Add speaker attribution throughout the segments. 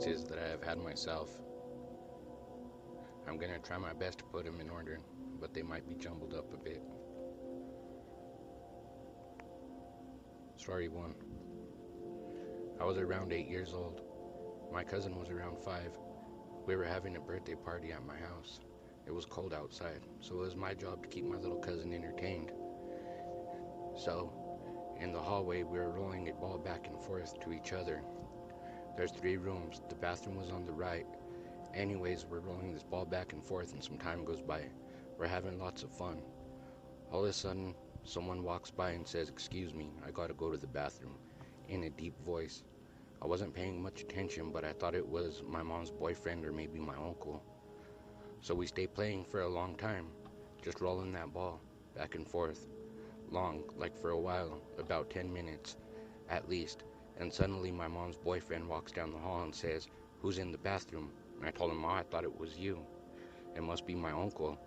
Speaker 1: experiences that I have had myself. I'm gonna try my best to put them in order, but they might be jumbled up a bit. Story 1. I was around 8 years old. My cousin was around 5. We were having a birthday party at my house. It was cold outside, so it was my job to keep my little cousin entertained. So, in the hallway, we were rolling a ball back and forth to each other. There's 3 rooms. The bathroom was on the right. Anyways, we're rolling this ball back and forth and some time goes by. We're having lots of fun. All of a sudden, someone walks by and says, "Excuse me, I gotta go to the bathroom," in a deep voice. I wasn't paying much attention, but I thought it was my mom's boyfriend or maybe my uncle. So we stayed playing for a long time, just rolling that ball back and forth. Long, like for a while, about 10 minutes at least. And suddenly my mom's boyfriend walks down the hall and says, "Who's in the bathroom?" And I told him, "Ma, I thought it was you. It must be my uncle."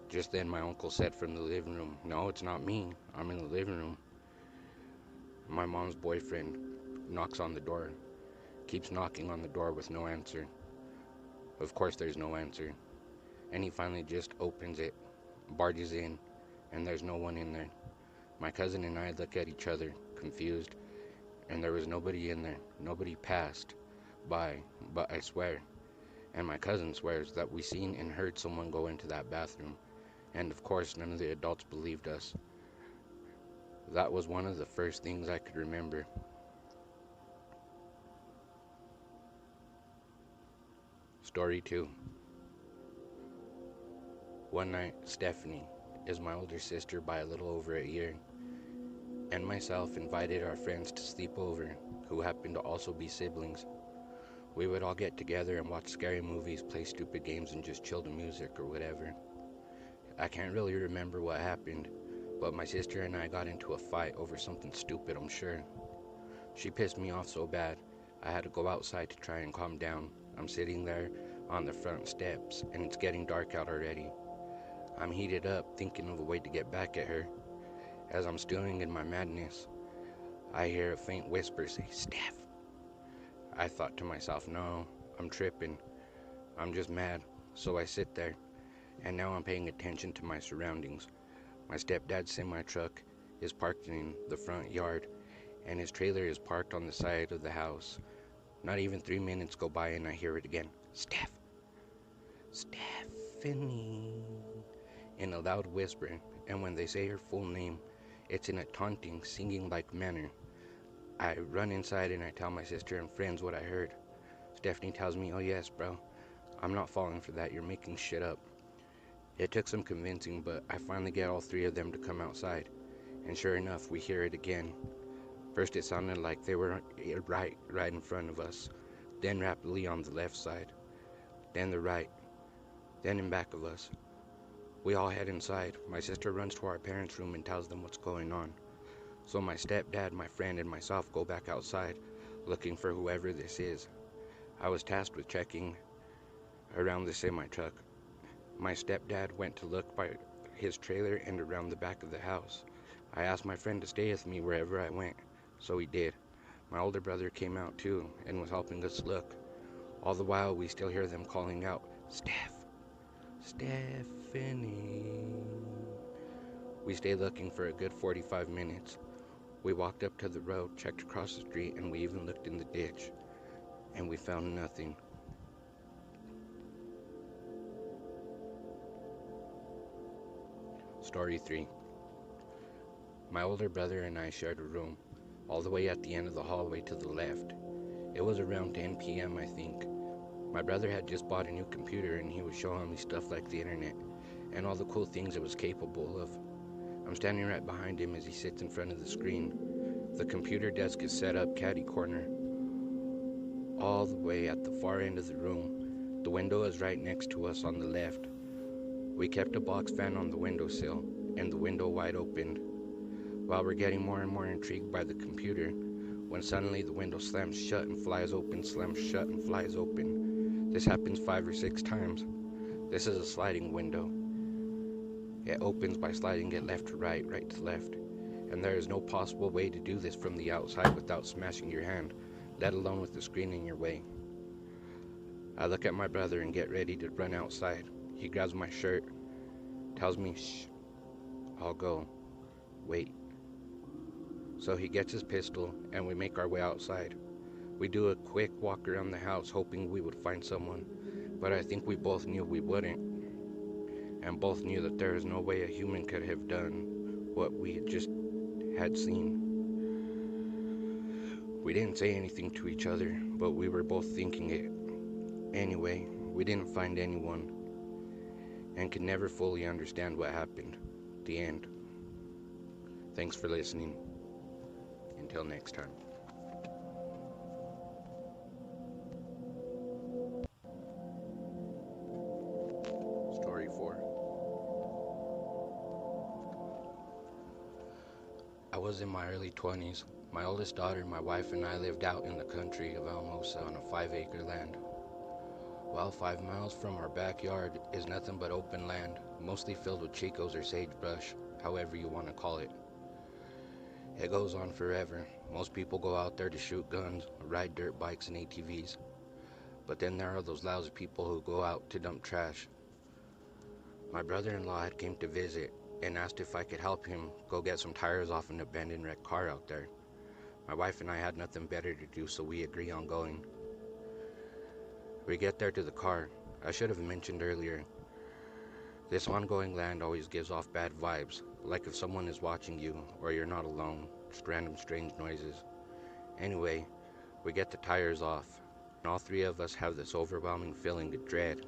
Speaker 1: Just then my uncle said from the living room, "No, it's not me. I'm in the living room." My mom's boyfriend knocks on the door, keeps knocking on the door with no answer. Of course there's no answer. And he finally just opens it, barges in, and there's no one in there. My cousin and I look at each other, confused, and there was nobody in there. Nobody passed by, but I swear, and my cousin swears, that we seen and heard someone go into that bathroom. And of course, none of the adults believed us. That was one of the first things I could remember. Story 2. One night, Stephanie is my older sister by a little over a year, and myself invited our friends to sleep over, who happened to also be siblings. We would all get together and watch scary movies, play stupid games, and just chill to music or whatever. I can't really remember what happened, but my sister and I got into a fight over something stupid, I'm sure. She pissed me off so bad, I had to go outside to try and calm down. I'm sitting there on the front steps, and it's getting dark out already. I'm heated up, thinking of a way to get back at her. As I'm stewing in my madness, I hear a faint whisper say, "Steph." I thought to myself, no, I'm tripping. I'm just mad. So I sit there, and now I'm paying attention to my surroundings. My stepdad's semi-truck is parked in the front yard, and his trailer is parked on the side of the house. Not even 3 minutes go by and I hear it again. "Steph. Stephanie," in a loud whisper, and when they say her full name, it's in a taunting, singing-like manner. I run inside and I tell my sister and friends what I heard. Stephanie tells me, "Oh yes, bro, I'm not falling for that, you're making shit up." It took some convincing, but I finally get all 3 of them to come outside, and sure enough, we hear it again. First it sounded like they were right in front of us, then rapidly on the left side, then the right, then in back of us. We all head inside. My sister runs to our parents' room and tells them what's going on. So my stepdad, my friend, and myself go back outside, looking for whoever this is. I was tasked with checking around the semi-truck. My stepdad went to look by his trailer and around the back of the house. I asked my friend to stay with me wherever I went, so he did. My older brother came out too and was helping us look. All the while we still hear them calling out, "Steph, Stephanie." We stayed looking for a good 45 minutes. We walked up to the road, checked across the street, and we even looked in the ditch, and we found nothing. Story 3. My older brother and I shared a room, all the way at the end of the hallway to the left. It was around 10 p.m. I think. My brother had just bought a new computer and he was showing me stuff like the internet and all the cool things it was capable of. I'm standing right behind him as he sits in front of the screen. The computer desk is set up catty corner, all the way at the far end of the room. The window is right next to us on the left. We kept a box fan on the windowsill and the window wide open. While we're getting more and more intrigued by the computer, when suddenly the window slams shut and flies open, slams shut and flies open. This happens 5 or 6 times. This is a sliding window. It opens by sliding it left to right, right to left, and there is no possible way to do this from the outside without smashing your hand, let alone with the screen in your way. I look at my brother and get ready to run outside. He grabs my shirt, tells me, "Shh, I'll go. Wait." So he gets his pistol and we make our way outside. We do a quick walk around the house hoping we would find someone, but I think we both knew we wouldn't, and both knew that there is no way a human could have done what we had seen. We didn't say anything to each other, but we were both thinking it. Anyway, we didn't find anyone, and could never fully understand what happened. The end. Thanks for listening. Until next time. Story 4. I was in my early 20s. My oldest daughter, my wife, and I lived out in the country of Alamosa on a 5-acre land. While 5 miles from our backyard is nothing but open land, mostly filled with chicos or sagebrush, however you want to call it. It goes on forever. Most people go out there to shoot guns, ride dirt bikes and ATVs. But then there are those lousy people who go out to dump trash. My brother-in-law had came to visit and asked if I could help him go get some tires off an abandoned wrecked car out there. My wife and I had nothing better to do, so we agree on going. We get there to the car. I should have mentioned earlier, this ongoing land always gives off bad vibes, like if someone is watching you or you're not alone, just random strange noises. Anyway, we get the tires off, and all three of us have this overwhelming feeling of dread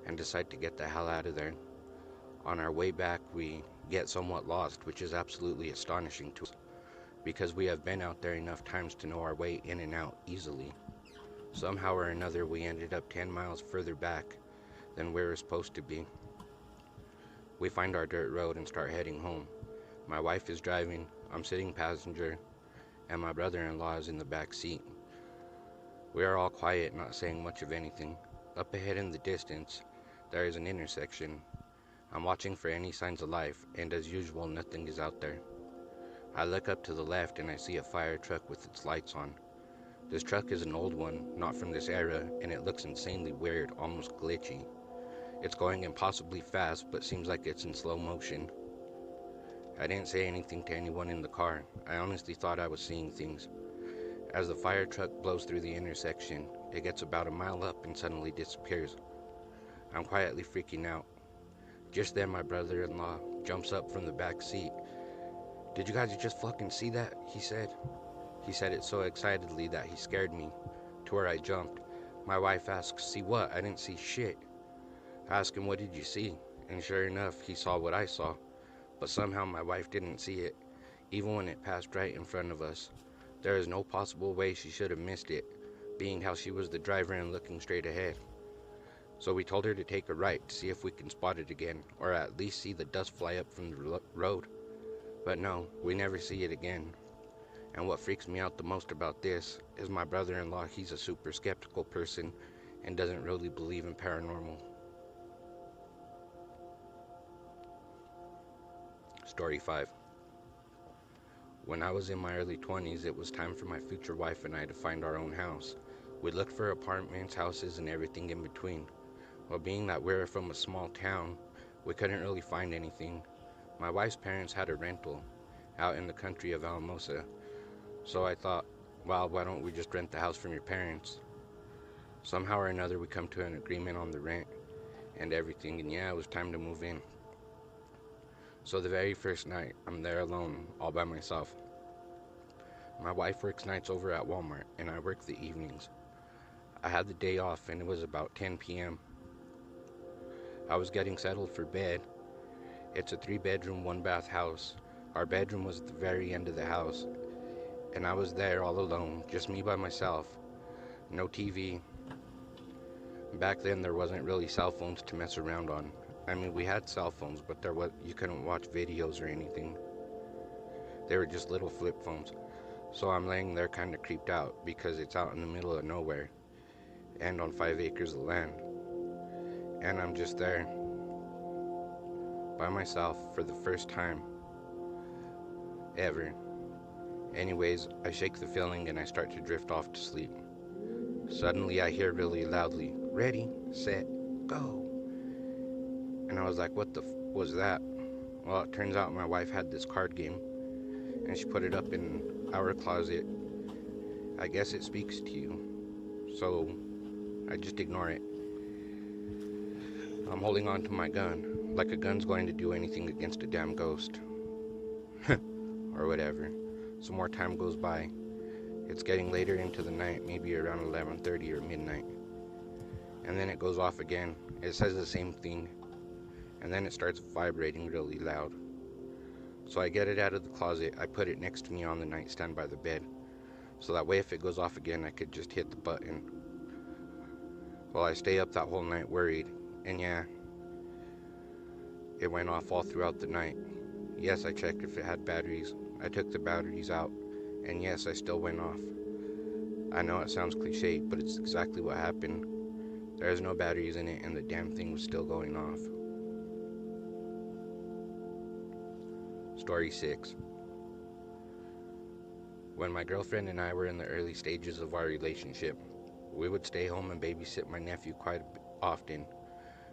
Speaker 1: and decide to get the hell out of there. On our way back, we get somewhat lost, which is absolutely astonishing to us, because we have been out there enough times to know our way in and out easily. Somehow or another, we ended up 10 miles further back than we were supposed to be. We find our dirt road and start heading home. My wife is driving, I'm sitting passenger, and my brother-in-law is in the back seat. We are all quiet, not saying much of anything. Up ahead in the distance, there is an intersection. I'm watching for any signs of life, and as usual, nothing is out there. I look up to the left and I see a fire truck with its lights on. This truck is an old one, not from this era, and it looks insanely weird, almost glitchy. It's going impossibly fast, but seems like it's in slow motion. I didn't say anything to anyone in the car. I honestly thought I was seeing things. As the fire truck blows through the intersection, it gets about a mile up and suddenly disappears. I'm quietly freaking out. Just then my brother-in-law jumps up from the back seat. "Did you guys just fucking see that?" he said. He said it so excitedly that he scared me, to where I jumped. My wife asks, "See what?" I didn't see shit. I asked him, "What did you see?" And sure enough, he saw what I saw. But somehow my wife didn't see it, even when it passed right in front of us. There is no possible way she should have missed it, being how she was the driver and looking straight ahead. So we told her to take a right to see if we can spot it again, or at least see the dust fly up from the road. But no, we never see it again. And what freaks me out the most about this is my brother-in-law. He's a super skeptical person and doesn't really believe in paranormal. Story 5. When I was in my early 20s, it was time for my future wife and I to find our own house. We looked for apartments, houses, and everything in between. Well, being that we were from a small town, we couldn't really find anything. My wife's parents had a rental out in the country of Alamosa, so I thought, well, why don't we just rent the house from your parents? Somehow or another, we come to an agreement on the rent and everything, and yeah, it was time to move in. So the very first night, I'm there alone, all by myself. My wife works nights over at Walmart, and I work the evenings. I had the day off, and it was about 10 p.m. I was getting settled for bed. It's a 3-bedroom, 1-bath house. Our bedroom was at the very end of the house, and I was there all alone, just me by myself. No TV. Back then, there wasn't really cell phones to mess around on. I mean, we had cell phones, but you couldn't watch videos or anything. They were just little flip phones. So I'm laying there kind of creeped out because it's out in the middle of nowhere and on 5 acres of land. And I'm just there by myself for the first time ever. Anyways, I shake the feeling and I start to drift off to sleep. Suddenly I hear really loudly, "Ready, set, go." And I was like, what the was that? Well, it turns out my wife had this card game and she put it up in our closet. I guess it speaks to you. So I just ignore it. I'm holding on to my gun, like a gun's going to do anything against a damn ghost. Or whatever. Some more time goes by. It's getting later into the night, maybe around 11:30 or midnight. And then it goes off again. It says the same thing. And then it starts vibrating really loud. So I get it out of the closet. I put it next to me on the nightstand by the bed. So that way if it goes off again, I could just hit the button. Well, I stay up that whole night worried. And yeah, it went off all throughout the night. Yes, I checked if it had batteries. I took the batteries out. And yes, I still went off. I know it sounds cliche, but it's exactly what happened. There's no batteries in it and the damn thing was still going off. Story 6. When my girlfriend and I were in the early stages of our relationship, we would stay home and babysit my nephew quite often.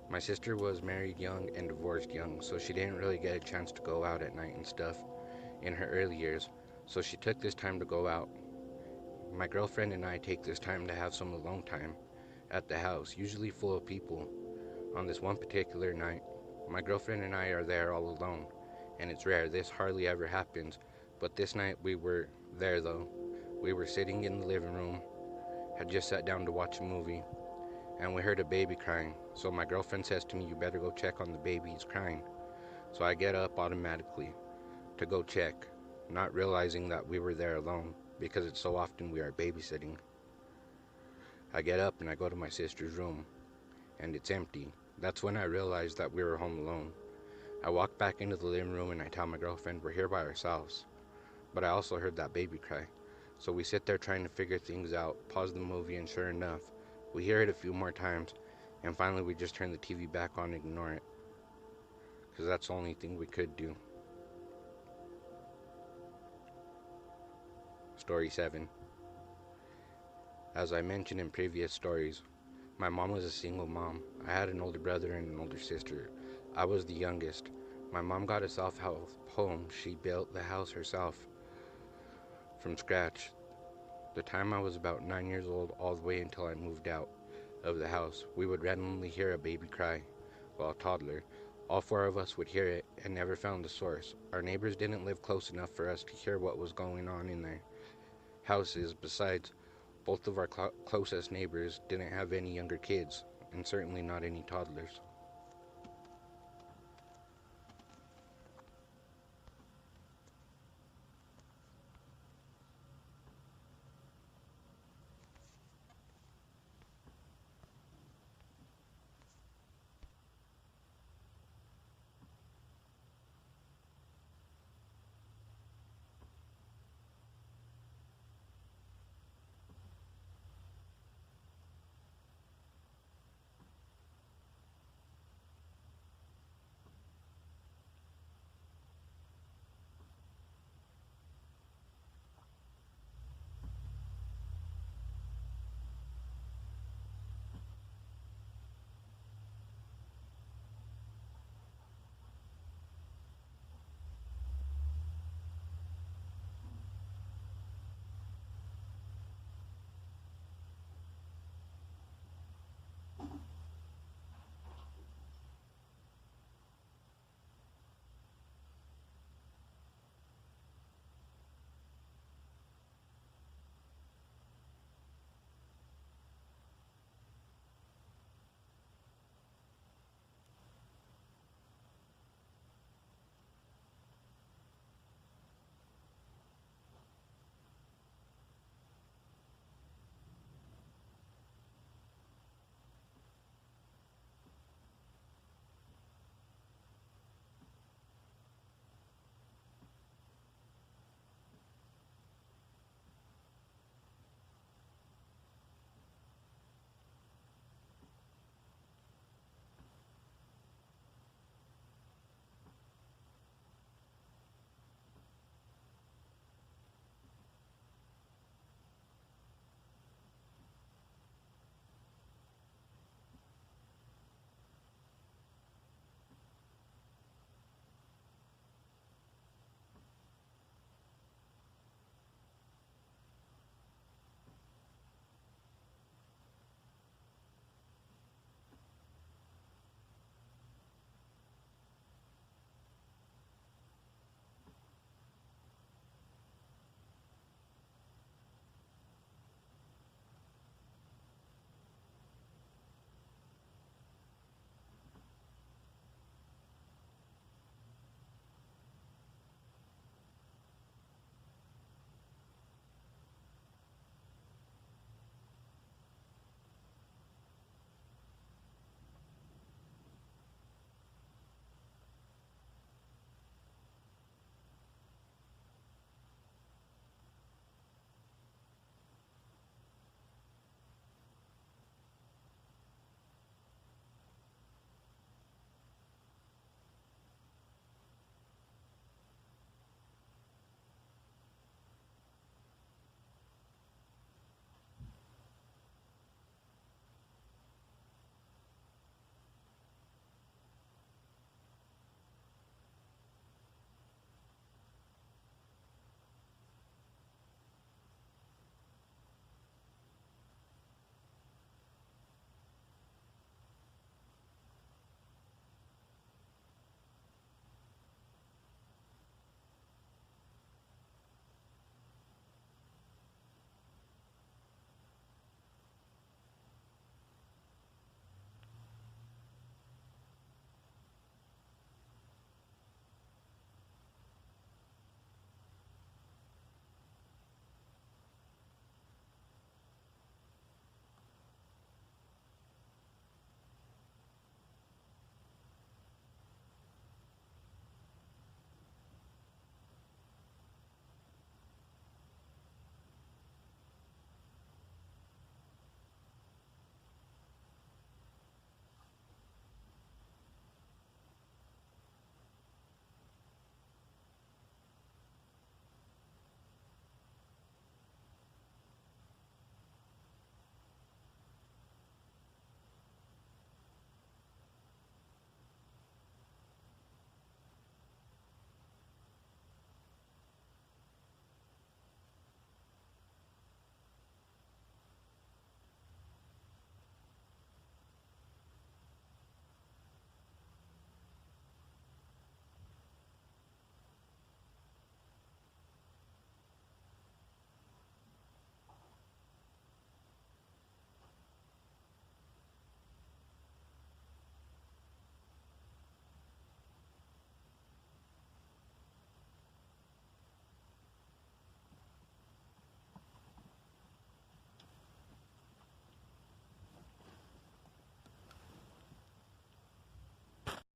Speaker 1: My sister was married young and divorced young, so she didn't really get a chance to go out at night and stuff in her early years, so she took this time to go out. My girlfriend and I take this time to have some alone time at the house, usually full of people. On this one particular night, my girlfriend and I are there all alone, and it's rare, this hardly ever happens, but this night we were there though. We were sitting in the living room, had just sat down to watch a movie, and we heard a baby crying. So my girlfriend says to me, "You better go check on the baby, he's crying." So I get up automatically to go check, not realizing that we were there alone, because it's so often we are babysitting. I get up and I go to my sister's room, and it's empty. That's when I realized that we were home alone. I walk back into the living room and I tell my girlfriend we're here by ourselves. But I also heard that baby cry. So we sit there trying to figure things out, pause the movie, and sure enough, we hear it a few more times, and finally we just turn the TV back on and ignore it. Because that's the only thing we could do. Story 7. As I mentioned in previous stories, my mom was a single mom. I had an older brother and an older sister. I was the youngest. My mom got a self-help home. She built the house herself from scratch. The time I was about 9 years old all the way until I moved out of the house, we would randomly hear a baby cry, well, a toddler. All four of us would hear it and never found the source. Our neighbors didn't live close enough for us to hear what was going on in their houses. Besides, both of our closest neighbors didn't have any younger kids, and certainly not any toddlers.